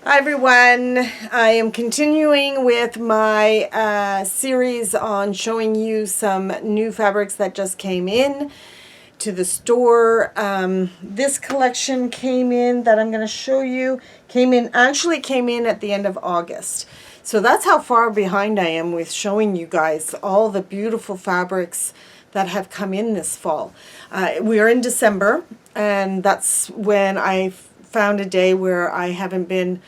Hi everyone, I am continuing with my series on showing you some new fabrics that just came in to the store. This collection came in that I'm going to show you, came in at the end of August. So that's how far behind I am with showing you guys all the beautiful fabrics that have come in this fall. We are in December, and that's when I found a day where I haven't been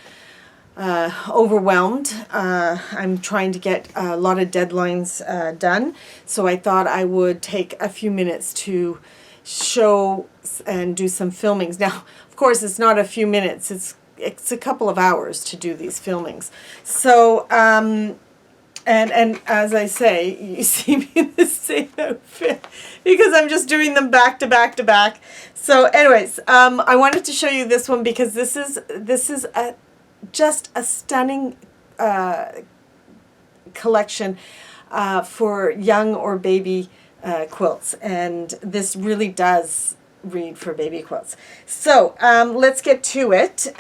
overwhelmed. I'm trying to get a lot of deadlines done, so I thought I would take a few minutes to show and do some filmings. Now, of course, it's not a few minutes, it's a couple of hours to do these filmings. So and as I say, you see me in the same outfit because I'm just doing them back to back to back. So anyways, I wanted to show you this one because this is just a stunning collection for young or baby quilts, and this really does read for baby quilts. So let's get to it.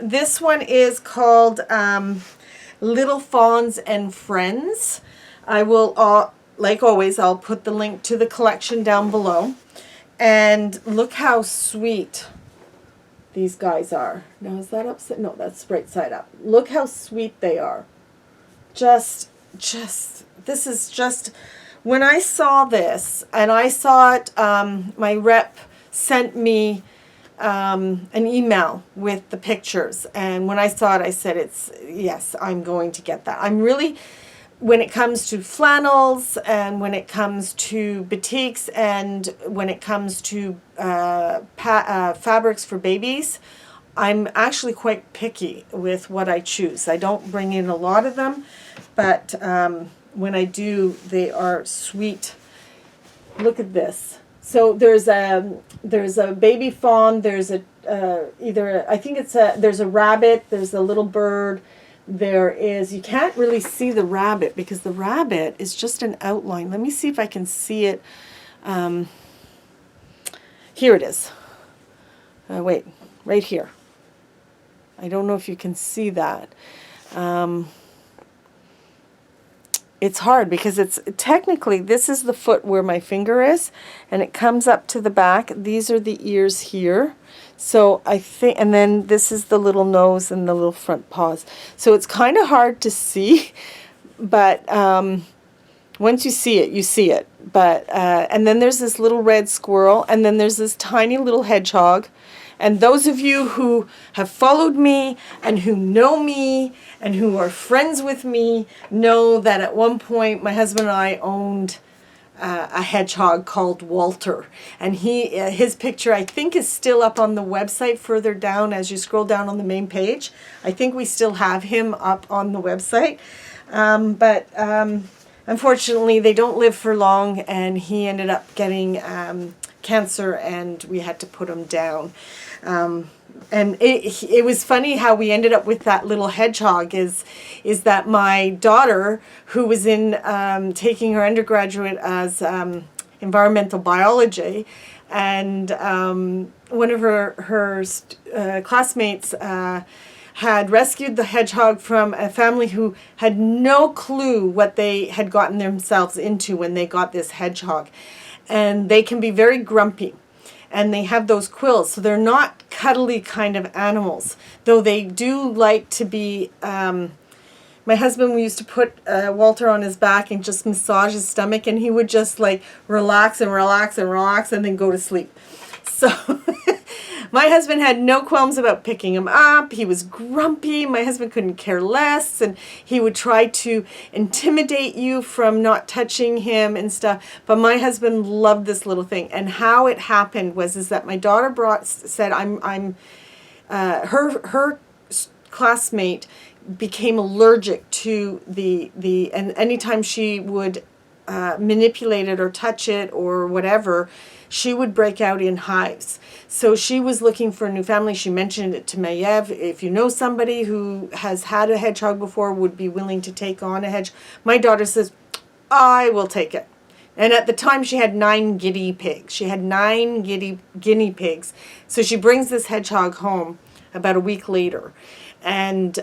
This one is called Little Fawns and Friends. I will, like always, I'll put the link to the collection down below. And look how sweet these guys are. Now, is that upside? No, that's right side up. Look how sweet they are. This is just, when I saw this, and I saw it, my rep sent me an email with the pictures, and when I saw it, I said, yes, I'm going to get that. I'm really, when it comes to flannels, and when it comes to batiks, and when it comes to fabrics for babies, I'm actually quite picky with what I choose. I don't bring in a lot of them, but when I do, they are sweet. Look at this. So there's a baby fawn. There's a there's a rabbit. There's a little bird. There is, you can't really see the rabbit because the rabbit is just an outline. Let me see if I can see it. Here it is. Wait, right here. I don't know if you can see that. It's hard because it's technically, this is the foot where my finger is, and it comes up to the back. These are the ears here. So I think, and then this is the little nose and the little front paws. So it's kind of hard to see, but once you see it, you see it. But and then there's this little red squirrel, and then there's this tiny little hedgehog. And those of you who have followed me and who know me and who are friends with me know that at one point my husband and I owned a hedgehog called Walter. And his picture, I think, is still up on the website further down as you scroll down on the main page. I think we still have him up on the website. But unfortunately, they don't live for long, and he ended up getting cancer, and we had to put him down. And it was funny how we ended up with that little hedgehog is that my daughter, who was in taking her undergraduate as environmental biology, and one of her classmates had rescued the hedgehog from a family who had no clue what they had gotten themselves into when they got this hedgehog. And they can be very grumpy, and they have those quills, so they're not cuddly kind of animals, though they do like to be. My husband, we used to put Walter on his back and just massage his stomach, and he would just like relax and relax and relax and then go to sleep. So my husband had no qualms about picking him up. He was grumpy. My husband couldn't care less, and he would try to intimidate you from not touching him and stuff. But my husband loved this little thing. And how it happened is that my daughter said her classmate became allergic to and anytime she would manipulate it or touch it or whatever, she would break out in hives. So she was looking for a new family. She mentioned it to Mayev. If you know somebody who has had a hedgehog before, would be willing to take on a hedgehog. My daughter says, I will take it. And at the time she had 9 guinea pigs. She had 9 guinea pigs. So she brings this hedgehog home about a week later. And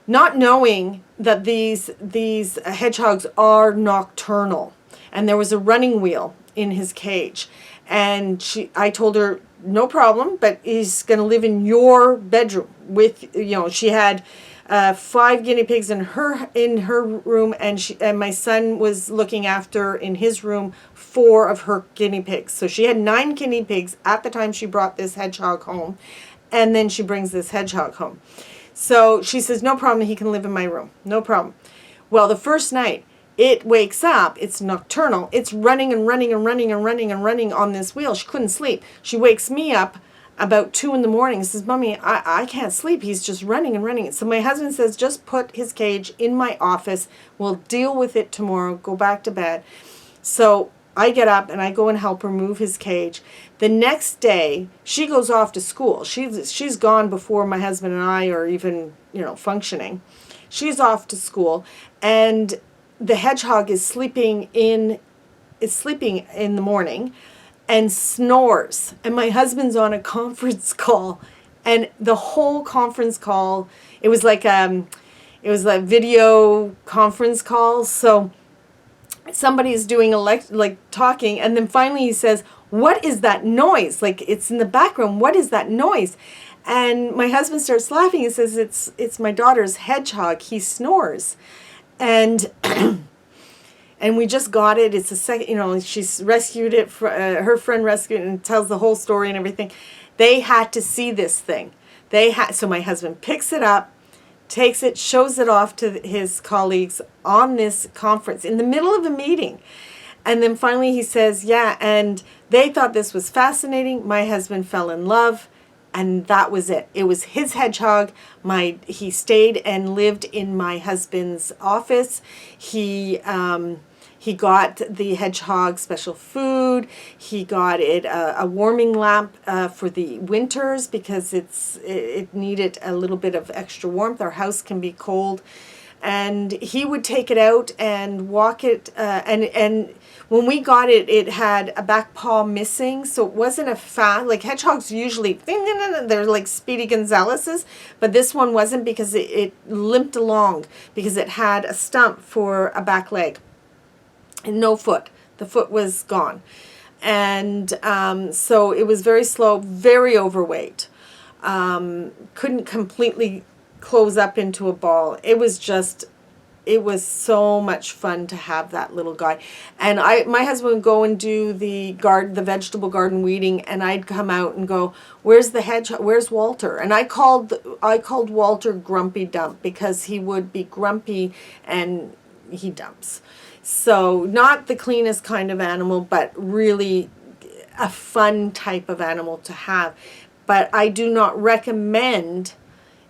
not knowing that these hedgehogs are nocturnal. And there was a running wheel in his cage. And I told her, no problem, but he's going to live in your bedroom with, she had 5 guinea pigs in her room, and my son was looking after in his room 4 of her guinea pigs. So she had 9 guinea pigs at the time she brought this hedgehog home, and then she brings this hedgehog home. So she says, no problem, he can live in my room, no problem. Well, the first night, it wakes up, it's nocturnal, it's running and running and running and running and running on this wheel. She couldn't sleep. She wakes me up about 2 in the morning and says, Mommy, I can't sleep. He's just running and running. So my husband says, just put his cage in my office. We'll deal with it tomorrow. Go back to bed. So I get up and I go and help her move his cage. The next day, she goes off to school. She's gone before my husband and I are even, functioning. She's off to school, and the hedgehog is sleeping in the morning and snores. And my husband's on a conference call, and the whole conference call, it was like video conference call. So somebody's doing talking, and then finally he says, what is that noise? Like, it's in the background. What is that noise? And my husband starts laughing and says, it's my daughter's hedgehog. He snores. And and we just got it. It's a second, she's rescued it. Her friend rescued it and tells the whole story and everything. They had to see this thing. So my husband picks it up, takes it, shows it off to his colleagues on this conference in the middle of a meeting. And then finally he says, yeah, and they thought this was fascinating. My husband fell in love, and that was it. It was his hedgehog. He stayed and lived in my husband's office. He got the hedgehog special food. He got it a warming lamp for the winters because it needed a little bit of extra warmth. Our house can be cold. And he would take it out and walk it. And when we got it, it had a back paw missing. So it wasn't like hedgehogs usually, they're like Speedy Gonzaleses. But this one wasn't, because it limped along because it had a stump for a back leg. And no foot. The foot was gone. And so it was very slow, very overweight. Couldn't completely close up into a ball. It was so much fun to have that little guy. And my husband would go and do the vegetable garden weeding, and I'd come out and go, where's the hedgehog? Where's Walter? And I called Walter Grumpy Dump, because he would be grumpy and he dumps. So not the cleanest kind of animal, but really a fun type of animal to have. But I do not recommend,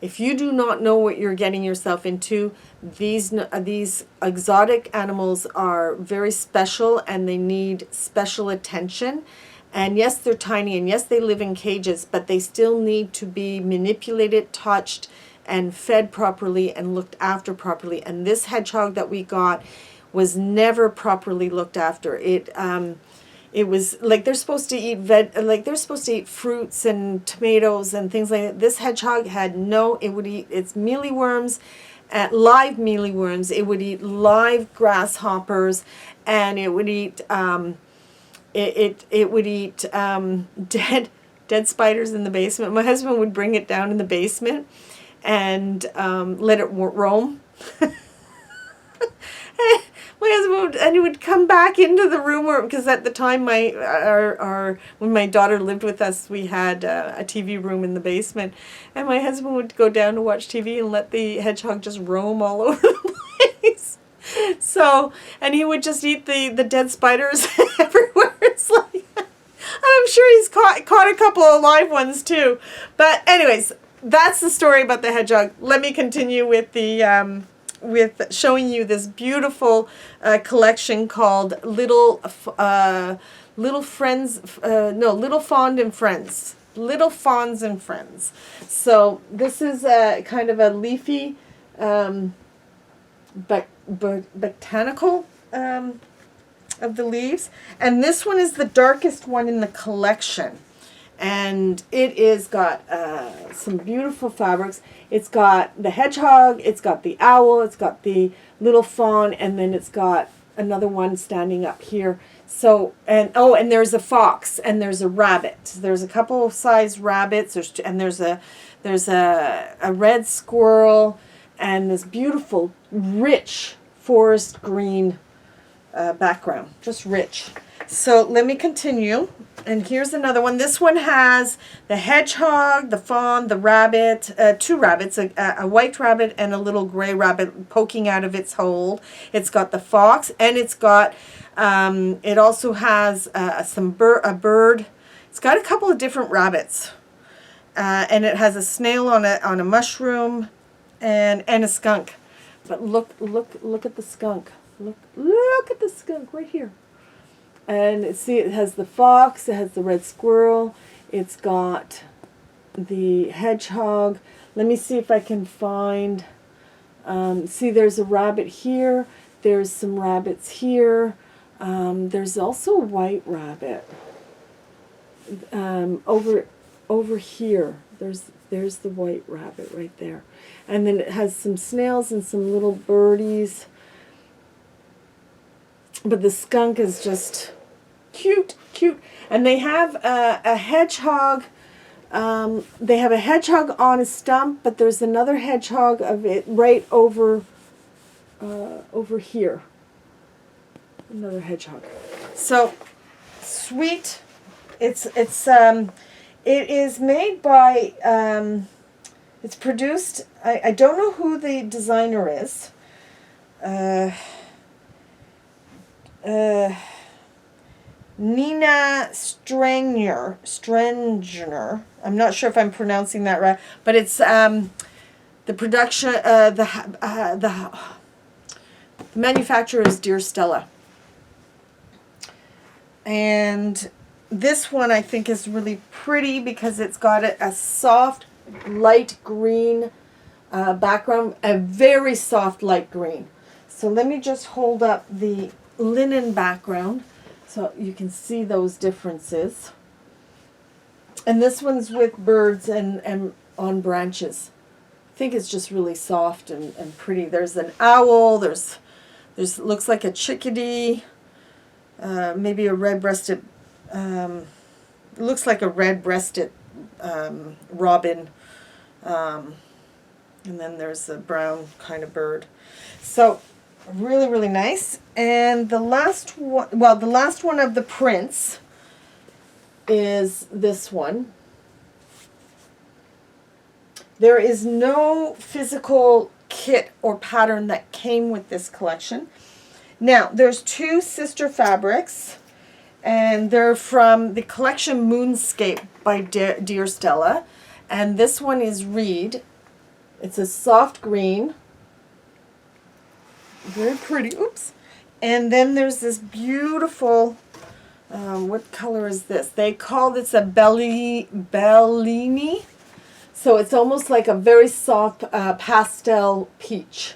if you do not know what you're getting yourself into, these exotic animals are very special, and they need special attention. And yes, they're tiny, and yes, they live in cages, but they still need to be manipulated, touched, and fed properly and looked after properly. And this hedgehog that we got was never properly looked after. It was like they're supposed to eat fruits and tomatoes and things like that. This hedgehog it would eat its mealyworms, live mealyworms. It would eat live grasshoppers, and it would eat dead spiders in the basement. My husband would bring it down in the basement and let it roam. My husband would come back into the room, because at the time when my daughter lived with us, we had a TV room in the basement, and my husband would go down to watch TV and let the hedgehog just roam all over the place. So, and he would just eat the dead spiders everywhere. It's like, I'm sure he's caught a couple of live ones too. But anyways, that's the story about the hedgehog. Let me continue with with showing you this beautiful collection called Little Fawns and Friends. Little Fawns and Friends. So this is kind of a leafy, botanical of the leaves, and this one is the darkest one in the collection. And it is got some beautiful fabrics. It's got the hedgehog, it's got the owl, it's got the little fawn, and then it's got another one standing up here. So, and oh, and there's a fox and there's a rabbit. There's a couple of size rabbits. There's a red squirrel and this beautiful, rich forest green background, just rich. So let me continue. And here's another one. This one has the hedgehog, the fawn, the rabbit, two rabbits, a white rabbit and a little gray rabbit poking out of its hole. It's got the fox, and it's got, it also has a bird. It's got a couple of different rabbits. And it has a snail on a mushroom and a skunk. But look at the skunk. Look at the skunk right here. And see, it has the fox, it has the red squirrel, it's got the hedgehog. Let me see if I can find, see, there's a rabbit here, there's some rabbits here, there's also a white rabbit over here. There's the white rabbit right there. And then it has some snails and some little birdies. But the skunk is just cute. And they have a hedgehog. They have a hedgehog on a stump, but there's another hedgehog of it right over here. Another hedgehog. So sweet. It is made by. It's produced. I don't know who the designer is. Nina Strangner. I'm not sure if I'm pronouncing that right, but it's the production. The manufacturer is Dear Stella, and this one I think is really pretty because it's got a soft light green background, a very soft light green. So let me just hold up the linen background so you can see those differences. And this one's with birds and on branches. I think it's just really soft and pretty. There's an owl, there's looks like a chickadee, maybe a red-breasted, looks like a red-breasted robin, and then there's a brown kind of bird. So really, really nice. And the last one, well, the last one of the prints is this one. There is no physical kit or pattern that came with this collection. Now, there's two sister fabrics, and they're from the collection Moonscape by Dear Stella. And this one is Reed. It's a soft green. Very pretty. Oops. And then there's this beautiful, what color is this? They call this a Bellini. So it's almost like a very soft pastel peach.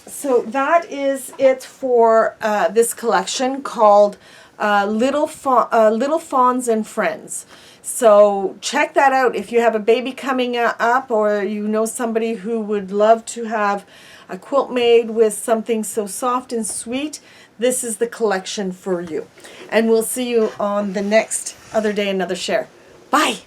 So that is it for this collection called Little Fawns and Friends. So check that out if you have a baby coming up, or you know somebody who would love to have a quilt made with something so soft and sweet. This is the collection for you. And we'll see you on the next Other Day, Another Share. Bye!